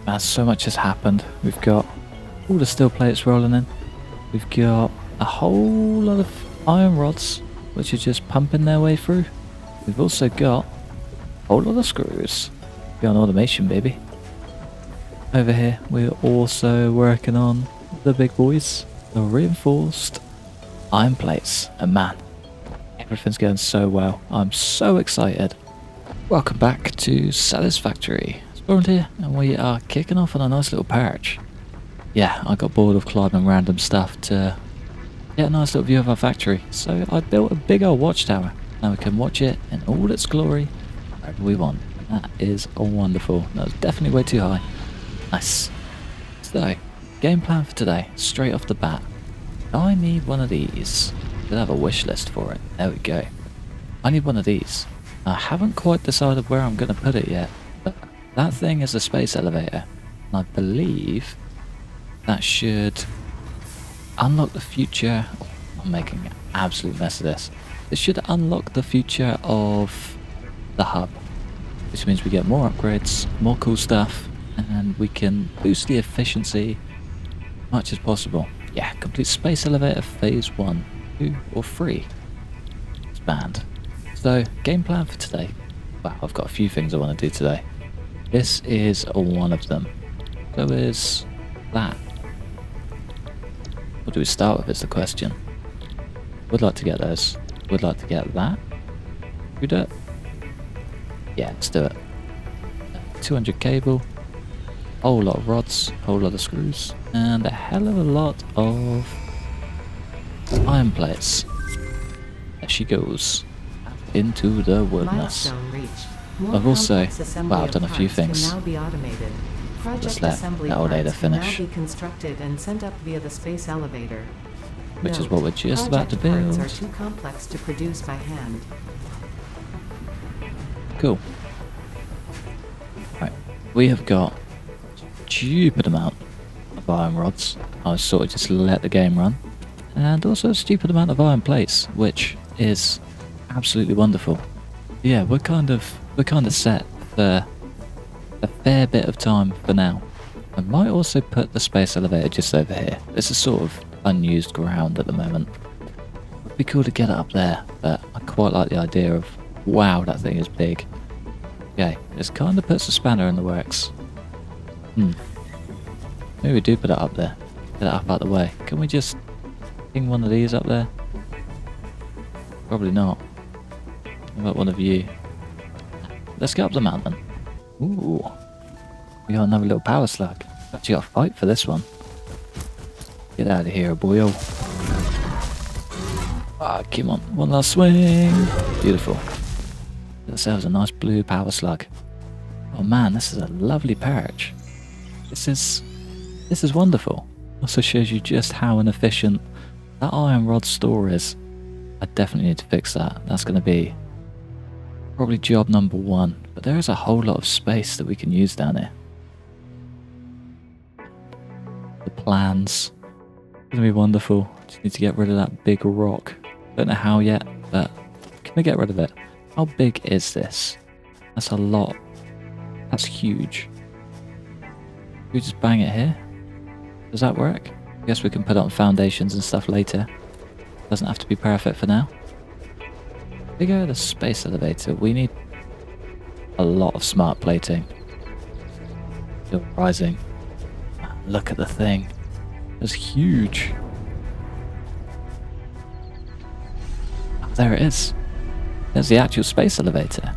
Man, so much has happened. We've got all the steel plates rolling in. We've got a whole lot of iron rods, which are just pumping their way through. We've also got a whole lot of screws. Got automation, baby. Over here, we're also working on the big boys, the reinforced iron plates. And man, everything's going so well. I'm so excited. Welcome back to Satisfactory. Spawned here, and we are kicking off on a nice little perch. Yeah, I got bored of climbing random stuff to get a nice little view of our factory, so I built a big old watchtower. Now we can watch it in all its glory wherever we want. That is wonderful. That was definitely way too high. Nice. So, game plan for today, straight off the bat. I need one of these. Should have a wish list for it. There we go. I need one of these. I haven't quite decided where I'm going to put it yet, but that thing is a space elevator. And I believe that should unlock the future. Oh, I'm making an absolute mess of this. It should unlock the future of the hub, which means we get more upgrades, more cool stuff, and we can boost the efficiency as much as possible. Yeah, complete space elevator phase 1, 2 or 3. Expand. So, game plan for today. Wow, I've got a few things I want to do today. This is one of them. So is that. What do we start with is the question. Would like to get those. Would like to get that. We do it? Yeah, let's do it. 200 cable. Whole lot of rods, whole lot of screws, and a hell of a lot of iron plates. There she goes. Into the wilderness. I've also, well, I've done a few things. Just let the old Ada finish. Which is what we're just about to build. Are too complex to produce by hand. Cool. Right, we have got a stupid amount of iron rods. I sort of just let the game run. And also a stupid amount of iron plates, which is absolutely wonderful. Yeah, we're kind of set for a fair bit of time for now. I might also put the space elevator just over here. This is sort of unused ground at the moment. It'd be cool to get it up there, but I quite like the idea of, wow, that thing is big. Okay, this kind of puts a spanner in the works. Maybe we do put it up there. Get it up out the way. Can we just ping one of these up there? Probably not. What about one of you? Let's get up the mountain. Ooh. We got another little power slug. Actually got to fight for this one. Get out of here, boyo. Ah, come on. One last swing. Beautiful. Get ourselves a nice blue power slug. Oh man, this is a lovely perch. This is wonderful. Also shows you just how inefficient that iron rod store is. I definitely need to fix that. That's going to be probably job number 1. But there is a whole lot of space that we can use down here. The plans. It's going to be wonderful. Just need to get rid of that big rock. Don't know how yet, but can we get rid of it? How big is this? That's a lot. That's huge. Can we just bang it here? Does that work? I guess we can put it on foundations and stuff later. Doesn't have to be perfect for now. We go to the space elevator. We need a lot of smart plating. Still rising. Look at the thing. It's huge. Oh, there it is. There's the actual space elevator.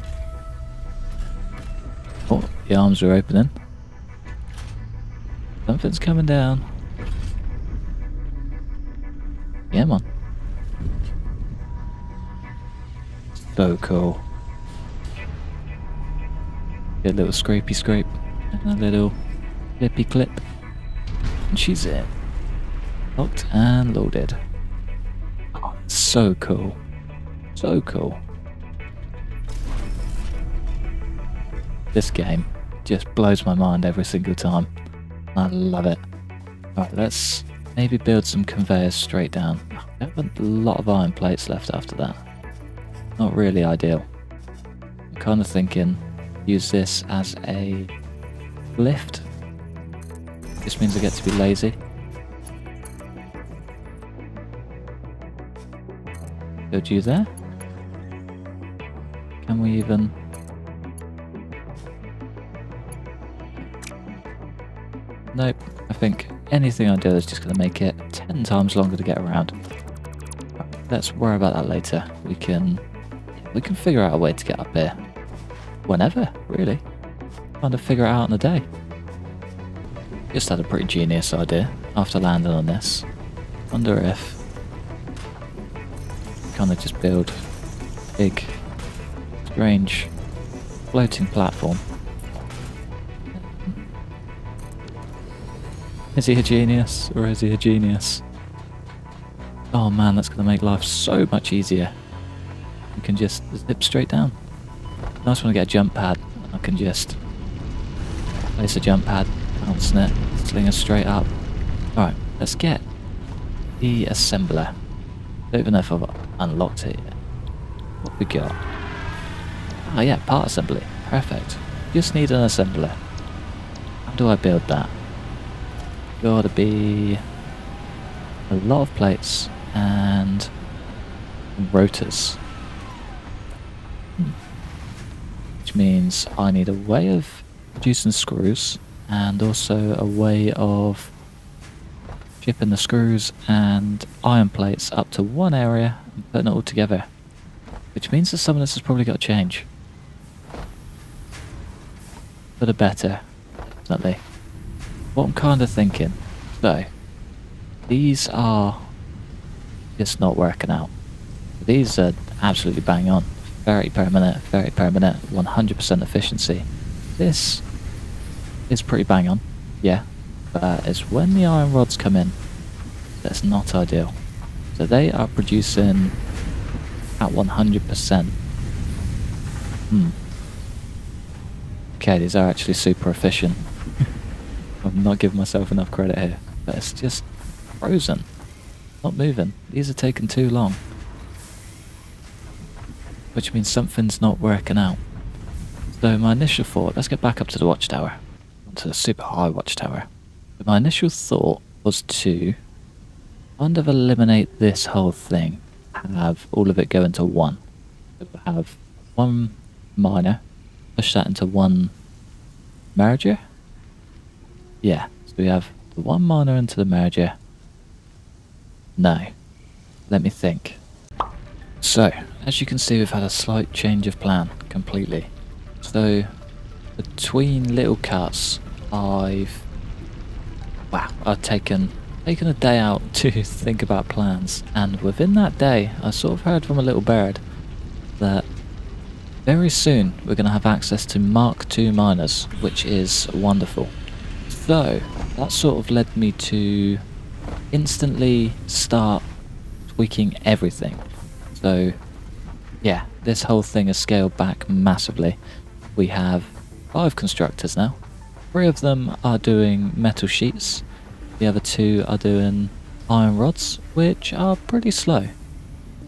Oh, the arms are opening. Something's coming down. Yeah, man. So cool. Get a little scrapey scrape and a little clippy clip. And she's in. Locked and loaded. Oh, so cool. So cool. This game just blows my mind every single time. I love it. Alright, let's maybe build some conveyors straight down. We have a lot of iron plates left after that. Not really ideal. I'm kind of thinking use this as a lift This means I get to be lazy. Build you there. Can we even... Nope. I think anything I do is just going to make it 10 times longer to get around. Right, let's worry about that later. We can figure out a way to get up here. Whenever, really. Kind of figure it out in a day. Just had a pretty genius idea after landing on this. Wonder if kind of just build a big, strange, floating platform. Is he a genius, or is he a genius? Oh man, that's going to make life so much easier. You can just zip straight down. Nice when I get a jump pad, I can just place a jump pad, bounce it, sling us straight up. Alright, let's get the assembler. Don't even know if I've unlocked it yet. What have we got? Oh yeah, part assembly. Perfect. Just need an assembler. How do I build that? Gotta be a lot of plates and rotors. Which means I need a way of producing screws and also a way of shipping the screws and iron plates up to one area and putting it all together. Which means that some of this has probably got to change. For the better, definitely. What I'm kind of thinking, so these are just not working out. These are absolutely bang on. 30 per minute, 100% efficiency. This is pretty bang on, yeah, but it's when the iron rods come in that's not ideal. So they are producing at 100%. Okay, these are actually super efficient. I'm not giving myself enough credit here, but it's just frozen, not moving. These are taking too long, which means something's not working out. So my initial thought, let's get back up to the watchtower, onto the super high watchtower. But my initial thought was to kind of eliminate this whole thing, have all of it go into one. So we'll have one miner, push that into one merger. Yeah, so we have the one miner into the merger. No, let me think. So, as you can see, we've had a slight change of plan completely. So, between little cuts, I've taken a day out to think about plans, and within that day, I sort of heard from a little bird that very soon we're going to have access to Mark II miners, which is wonderful. So, that sort of led me to instantly start tweaking everything. So, yeah, this whole thing has scaled back massively. We have 5 constructors now. 3 of them are doing metal sheets. The other 2 are doing iron rods, which are pretty slow.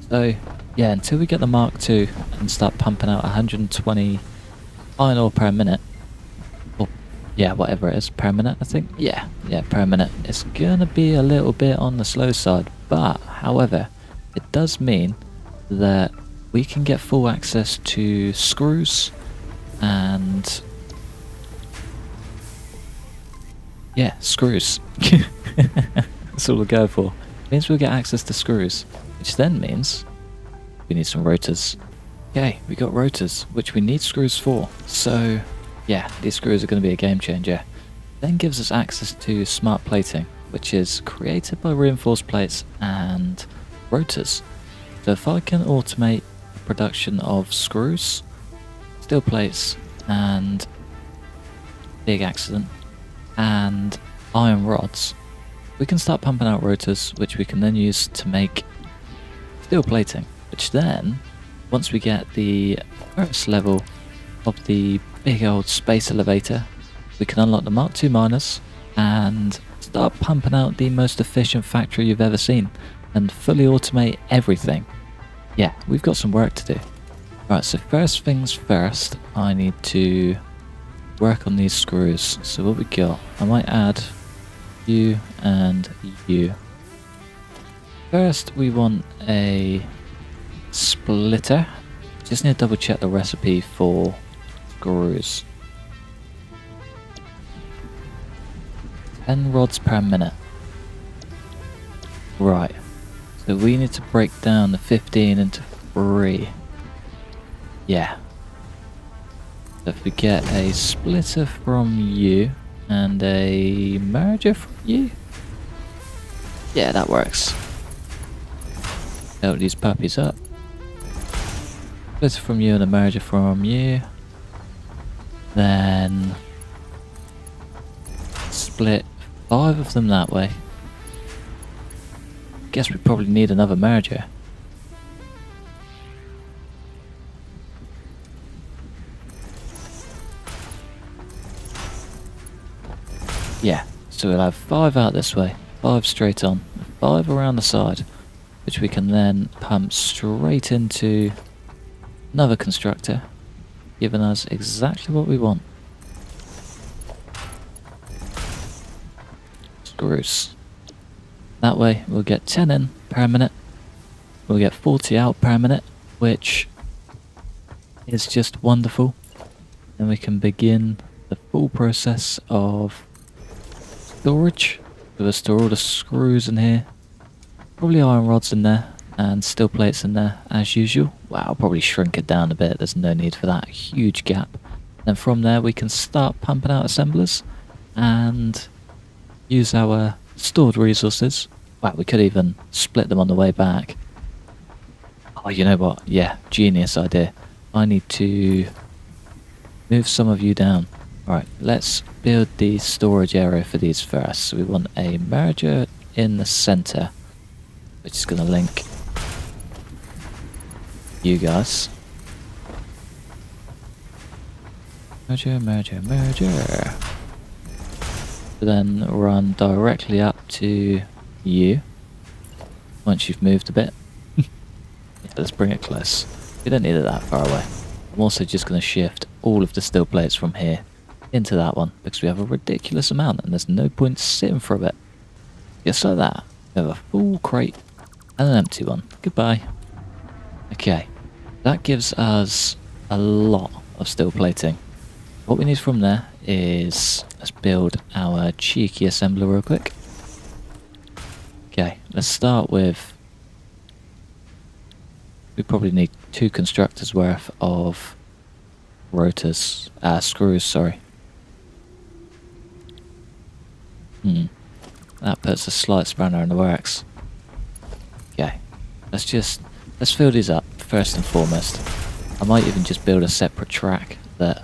So, yeah, until we get the Mark II and start pumping out 120 iron ore per minute, or yeah, whatever it is, per minute, I think. Yeah, per minute. It's gonna be a little bit on the slow side, but however, it does mean that we can get full access to screws and yeah, screws. That's all we'll go for. It means we'll get access to screws, which then means we need some rotors. Okay, we got rotors, which we need screws for. So yeah, these screws are going to be a game changer. Then gives us access to smart plating, which is created by reinforced plates and rotors. So if I can automate the production of screws, steel plates, and big accident, and iron rods, we can start pumping out rotors, which we can then use to make steel plating, which then, once we get the first level of the big old space elevator, we can unlock the Mark II miners and start pumping out the most efficient factory you've ever seen and fully automate everything. Yeah, we've got some work to do. Right, so first things first, I need to work on these screws. So what we got, I might add you, and you. First, we want a splitter. Just need to double check the recipe for screws. 10 rods per minute. Right. So we need to break down the 15 into 3. Yeah. So if we get a splitter from you and a merger from you. Yeah, that works. Load these puppies up. Splitter from you and a merger from you. Then split 5 of them that way. Guess we probably need another merger. Yeah, so we'll have 5 out this way, 5 straight on, 5 around the side, which we can then pump straight into another constructor, giving us exactly what we want. Screws. That way we'll get 10 in per minute, we'll get 40 out per minute, which is just wonderful. Then we can begin the full process of storage. We'll store all the screws in here, probably iron rods in there, and steel plates in there as usual. Wow, I'll probably shrink it down a bit, there's no need for that huge gap. Then from there we can start pumping out assemblers and use our stored resources. Wow, we could even split them on the way back. Oh, you know what? Yeah, genius idea. I need to move some of you down. Alright, let's build the storage area for these first. So we want a merger in the center, which is going to link you guys. Merger, merger, merger. Then run directly up to you once you've moved a bit. Yeah, let's bring it close. We don't need it that far away. I'm also just going to shift all of the steel plates from here into that one because we have a ridiculous amount and there's no point sitting for a bit. Just like that. We have a full crate and an empty one. Goodbye. Okay, that gives us a lot of steel plating. What we need from there is, let's build our cheeky assembler real quick. Okay, let's start with, we probably need 2 constructors worth of rotors, screws, sorry. That puts a slight spanner in the works. Okay, let's fill these up first and foremost. I might even just build a separate track that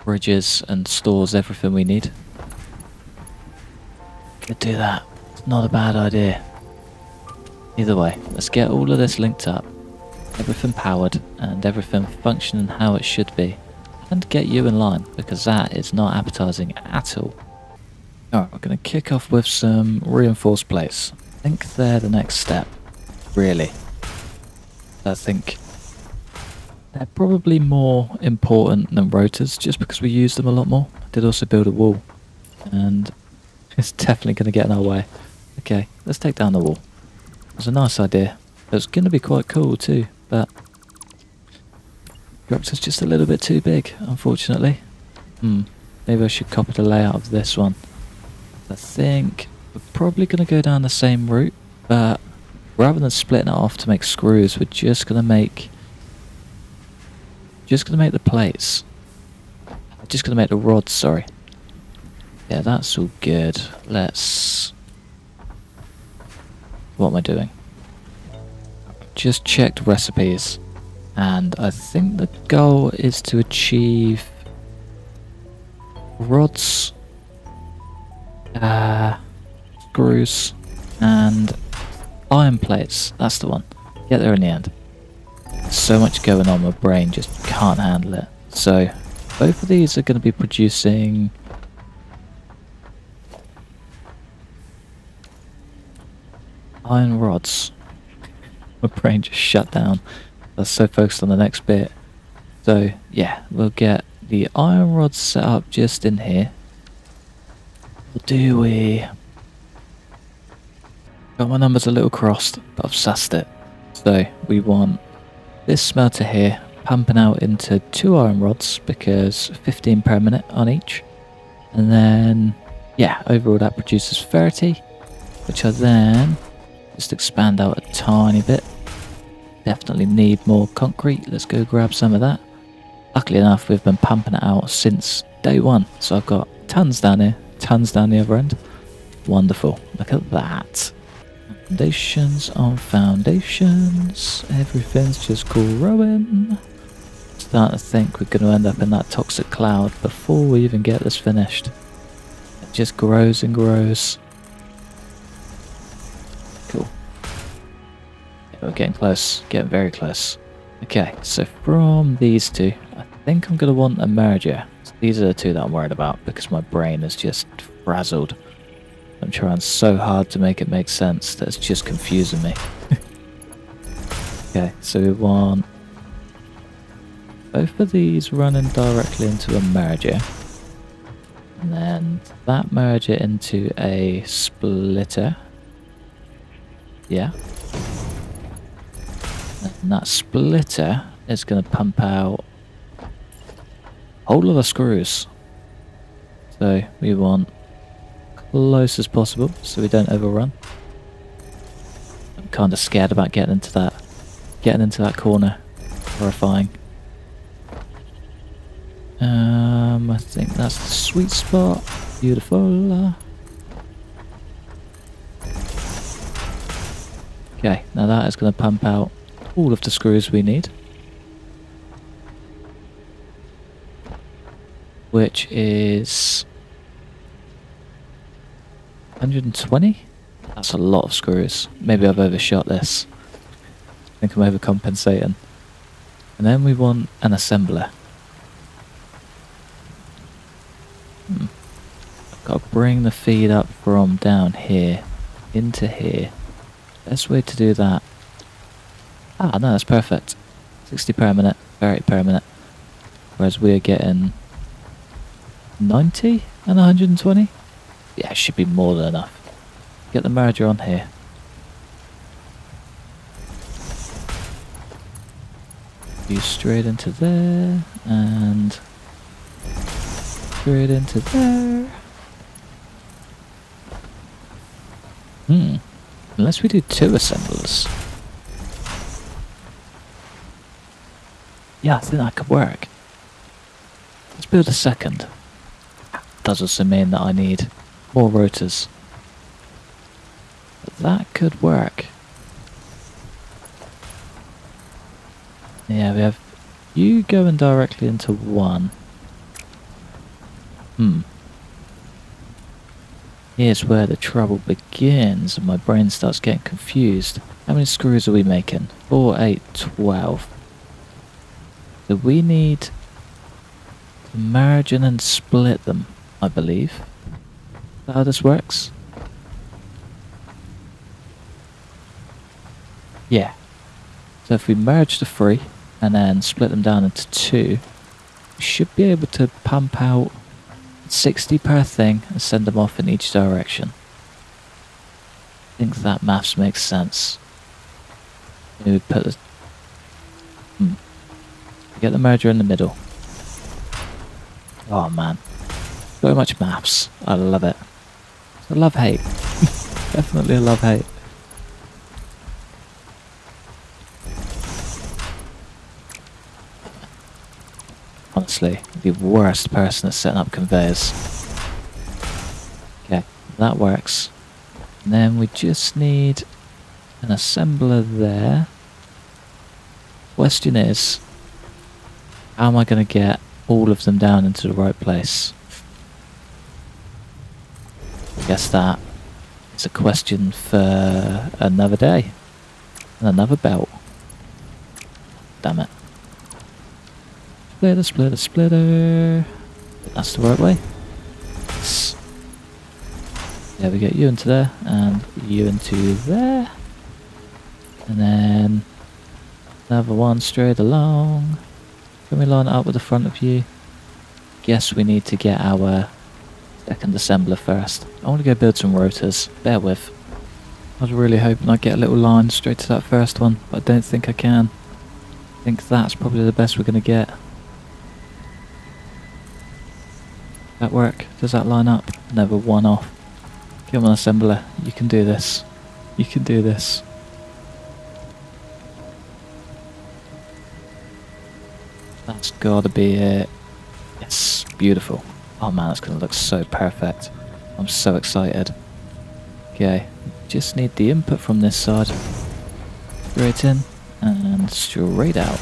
bridges and stores everything we need. Could do that. It's not a bad idea. Either way, let's get all of this linked up, everything powered and everything functioning how it should be, and get you in line because that is not appetizing at all. Alright, we're going to kick off with some reinforced plates. I think they're the next step, really. I think they're probably more important than rotors just because we use them a lot more. I did also build a wall and it's definitely going to get in our way. Okay, let's take down the wall. It was a nice idea. It was going to be quite cool too, but Structure's just a little bit too big, unfortunately. Maybe I should copy the layout of this one. I think we're probably going to go down the same route, but rather than splitting it off to make screws, we're just going to make the plates. Just going to make the rods, sorry. Yeah, that's all good. Let's... What am I doing? Just checked recipes. And I think the goal is to achieve rods, screws, and iron plates. That's the one. Get there in the end. So much going on, my brain just can't handle it. So both of these are going to be producing iron rods. My brain just shut down. I was so focused on the next bit. So yeah, we'll get the iron rods set up just in here. do we? Got my numbers a little crossed, but I've sussed it. So we want this smelter here pumping out into 2 iron rods because 15 per minute on each. And then, yeah, overall that produces 30, which I then just expand out a tiny bit. Definitely need more concrete. Let's go grab some of that. Luckily enough, we've been pumping it out since day one. So I've got tons down here, tons down the other end. Wonderful. Look at that. Foundations on foundations. Everything's just growing. Starting to think we're going to end up in that toxic cloud before we even get this finished. It just grows and grows. Cool. Yeah, we're getting close. Getting very close. Okay, so from these two, I think I'm going to want a merger. So these are the two that I'm worried about because my brain is just frazzled. I'm trying so hard to make it make sense that it's just confusing me. Okay, so we want both of these running directly into a merger. And then that merger into a splitter. Yeah. And that splitter is going to pump out a whole lot of screws. So we want close as possible so we don't overrun. I'm kind of scared about getting into that corner. Horrifying. I think that's the sweet spot. Beautiful. Okay, now that is going to pump out all of the screws we need. Which is 120? That's a lot of screws. Maybe I've overshot this. I think I'm overcompensating. And then we want an assembler. I've got to bring the feed up from down here into here. Best way to do that. Ah, no, that's perfect. 60 per minute, 30 per minute. Whereas we're getting 90 and 120? Yeah, it should be more than enough. Get the merger on here. You straight into there, and straight into there. Unless we do 2 assemblers. Yeah, I think that could work. Let's build a second. Does also mean that I need more rotors. But that could work. Yeah, we have you going directly into 1. Here's where the trouble begins and my brain starts getting confused. How many screws are we making? 4, 8, 12. So we need to merge and then split them, I believe. Is that how this works? Yeah. So if we merge the 3 and then split them down into 2, we should be able to pump out 60 per thing and send them off in each direction. I think that maths makes sense. Maybe we put the... Get the merger in the middle. Oh man. So much maths. I love it. It's a love-hate. Definitely a love-hate. Honestly, the worst person at setting up conveyors. Okay, that works. And then we just need an assembler there. Question is, how am I going to get all of them down into the right place? I guess that is a question for another day. And another belt. Damn it. Splitter, splitter, splitter. That's the right way. Yes. Yeah, we get you into there, and you into there. And then another one straight along. Can we line it up with the front of you? Guess we need to get our second assembler first. I want to go build some rotors. Bear with. I was really hoping I'd get a little line straight to that first one, but I don't think I can. I think that's probably the best we're going to get. That work? Does that line up? Never one off. Come on, assembler. You can do this. You can do this. That's gotta be it. Yes, beautiful. Oh man, that's gonna look so perfect. I'm so excited. Okay, just need the input from this side. Straight in and straight out.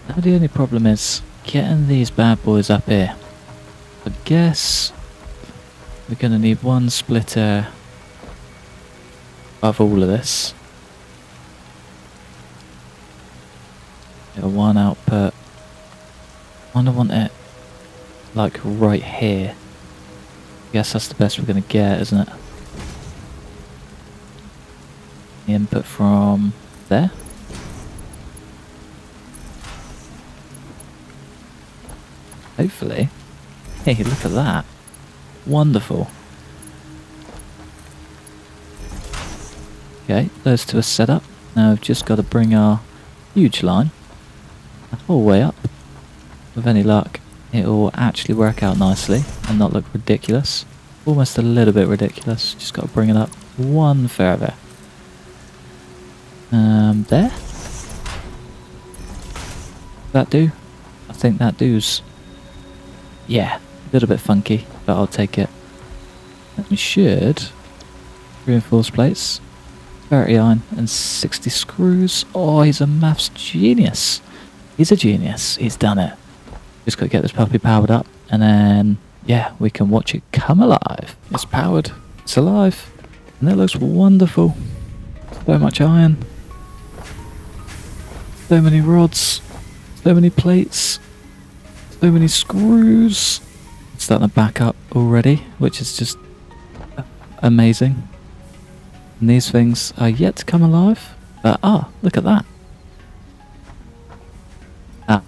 Now the only problem is getting these bad boys up here. I guess we're gonna need one splitter above all of this. One output. I want it like right here. I guess that's the best we're gonna get, isn't it? The input from there. Hopefully. Hey, look at that. Wonderful. Okay, those two are set up. Now we've just got to bring our huge line the whole way up. With any luck, it will actually work out nicely and not look ridiculous. Almost a little bit ridiculous. Just got to bring it up one further. There. That do? I think that does. Yeah, a little bit funky, but I'll take it. And we should reinforce plates, 30 iron and 60 screws. Oh, he's a maths genius. He's a genius. He's done it. Just got to get this puppy powered up, and then yeah, we can watch it come alive. It's powered. It's alive, and it looks wonderful. So much iron. So many rods. So many plates. So many screws. It's starting to back up already, which is just amazing. And these things are yet to come alive. But look at that.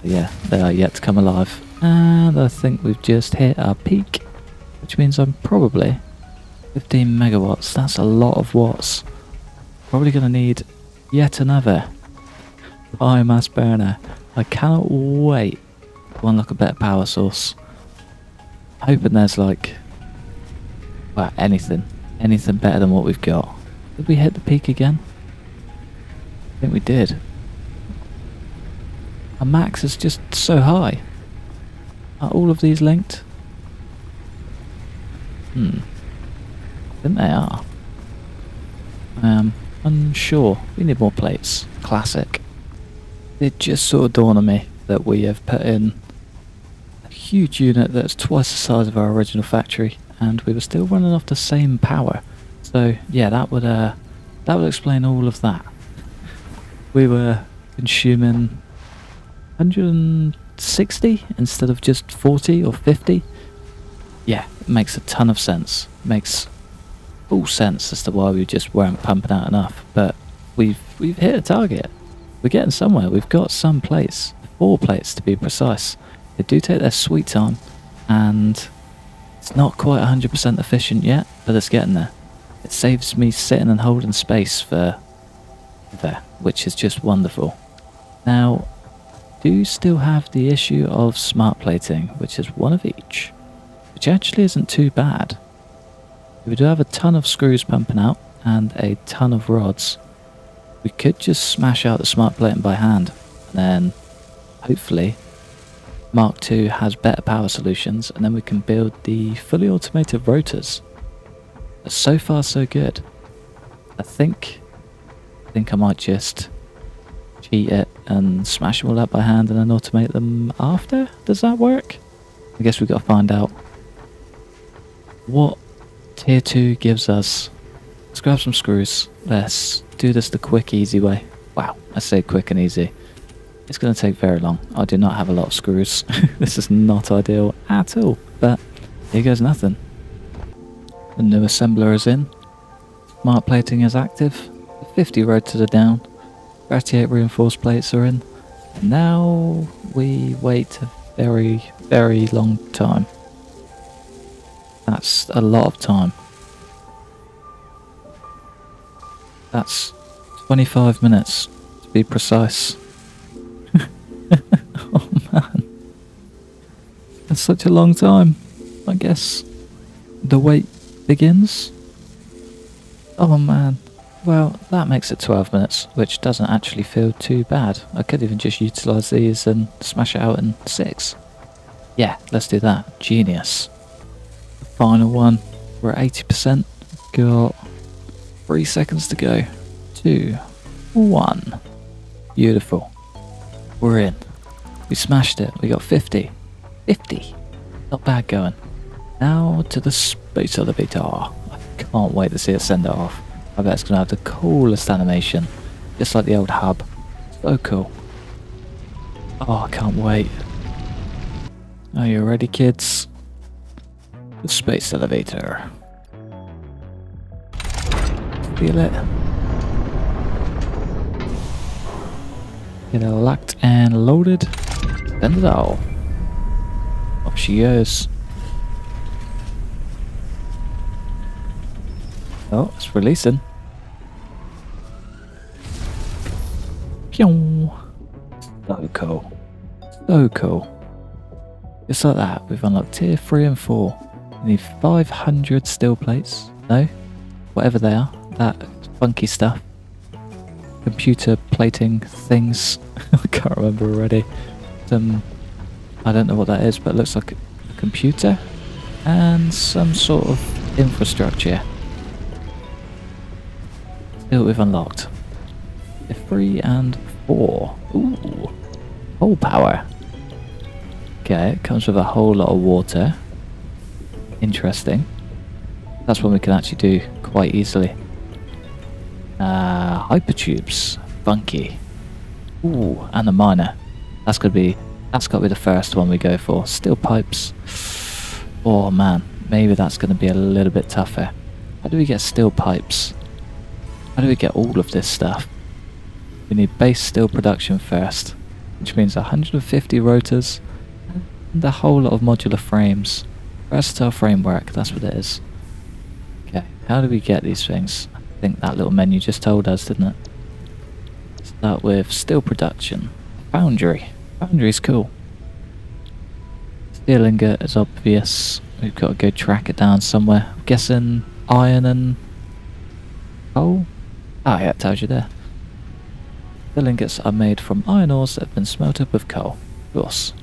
Yeah, they are yet to come alive. And I think we've just hit our peak, which means I'm probably 15 megawatts. That's a lot of watts. Probably going to need yet another biomass burner. I cannot wait to unlock a better power source. Hoping there's like, well, anything better than what we've got. Did we hit the peak again? I think we did. Our max is just so high. Are all of these linked? I think they are. I am unsure. We need more plates. Classic. It just sort of dawned on me that we have put in a huge unit that's twice the size of our original factory, and we were still running off the same power. So yeah, that would explain all of that. We were consuming 160 instead of just 40 or 50. Yeah, it makes a ton of sense. Makes full sense as to why we just weren't pumping out enough. But we've hit a target. We're getting somewhere. We've got some plates, 4 plates to be precise. They do take their sweet time, and it's not quite 100% efficient yet, but it's getting there. It saves me sitting and holding space for there, which is just wonderful. Now, do still have the issue of smart plating, which is one of each, which actually isn't too bad. We do have a ton of screws pumping out and a ton of rods. We could just smash out the smart plating by hand, and then hopefully Mark II has better power solutions, and then we can build the fully automated rotors. But so far so good. I think I might just cheat it and smash them all out by hand and then automate them after. Does that work? I guess we've got to find out what tier 2 gives us. Let's grab some screws. Let's do this the quick, easy way. Wow, I say quick and easy. It's going to take very long. I do not have a lot of screws. This is not ideal at all. But here goes nothing. The new assembler is in. Smart plating is active. The 50 rotors are down. 38 reinforced plates are in. Now we wait a very, very long time. That's a lot of time. That's 25 minutes, to be precise. Oh man. That's such a long time. I guess the wait begins. Oh man. Well, that makes it 12 minutes, which doesn't actually feel too bad. I could even just utilise these and smash it out in 6. Yeah, let's do that. Genius. The final one. We're at 80%. Got 3 seconds to go. 2, 1. Beautiful. We're in. We smashed it. We got 50. 50. Not bad going. Now to the space elevator. I can't wait to see it send it off. I bet it's going to have the coolest animation. Just like the old hub. So cool. Oh, I can't wait. Are you ready, kids? The space elevator. Feel it. Get it locked and loaded. Send it all. Up she goes. Oh, it's releasing. Pew! So cool. So cool. Just like that, we've unlocked tier 3 and 4. We need 500 steel plates. No? Whatever they are. That funky stuff. Computer plating things. I can't remember already. I don't know what that is, but it looks like a computer. And some sort of infrastructure. See what we've unlocked. 3 and 4. Ooh. Whole power. Okay, it comes with a whole lot of water. Interesting. That's one we can actually do quite easily. Hypertubes. Funky. Ooh, and a miner. That's got to be the first one we go for. Steel pipes. Oh man, maybe that's going to be a little bit tougher. How do we get steel pipes? How do we get all of this stuff? We need base steel production first, which means 150 rotors and a whole lot of modular frames. Versatile framework, that's what it is. Okay, how do we get these things? I think that little menu just told us, didn't it? Start with steel production. Foundry. Foundry's cool. Steel ingot is obvious. We've got to go track it down somewhere. I'm guessing iron and coal? Ah, yeah, it tells you there. Steel ingots are made from iron ores that have been smelted with coal. Of course.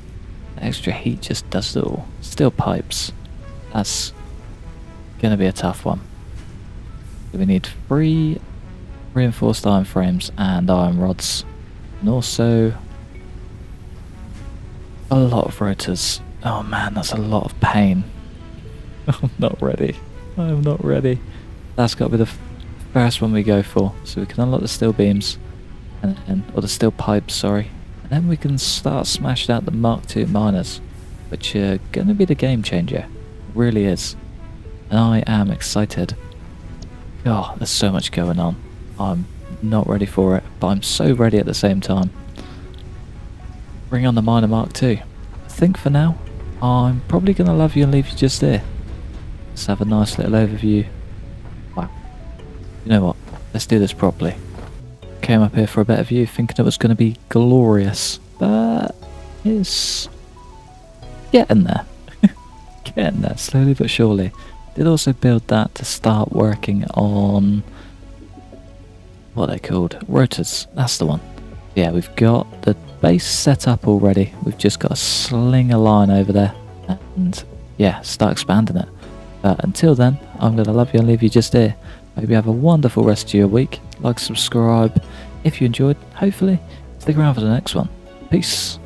The extra heat just does it all. Steel pipes. That's gonna be a tough one. So we need 3 reinforced iron frames and iron rods. And also a lot of rotors. Oh man, that's a lot of pain. I'm not ready. I'm not ready. That's got to be the first one we go for. So we can unlock the steel beams, and then, or the steel pipes, sorry. And then we can start smashing out the Mark II miners, which are going to be the game changer. It really is. And I am excited. Oh, there's so much going on. I'm not ready for it, but I'm so ready at the same time. Bring on the miner Mark II. I think for now, I'm probably going to love you and leave you just here. Let's have a nice little overview. Wow. You know what? Let's do this properly. Came up here for a better view thinking it was going to be glorious, but it's getting there. Getting there, slowly but surely. Did also build that to start working on what are they called? Rotors. That's the one. Yeah, we've got the base set up already. We've just got to sling a line over there and yeah, start expanding it. But until then, I'm going to love you and leave you just here. Hope you have a wonderful rest of your week. Like, subscribe if you enjoyed. Hopefully, stick around for the next one. Peace.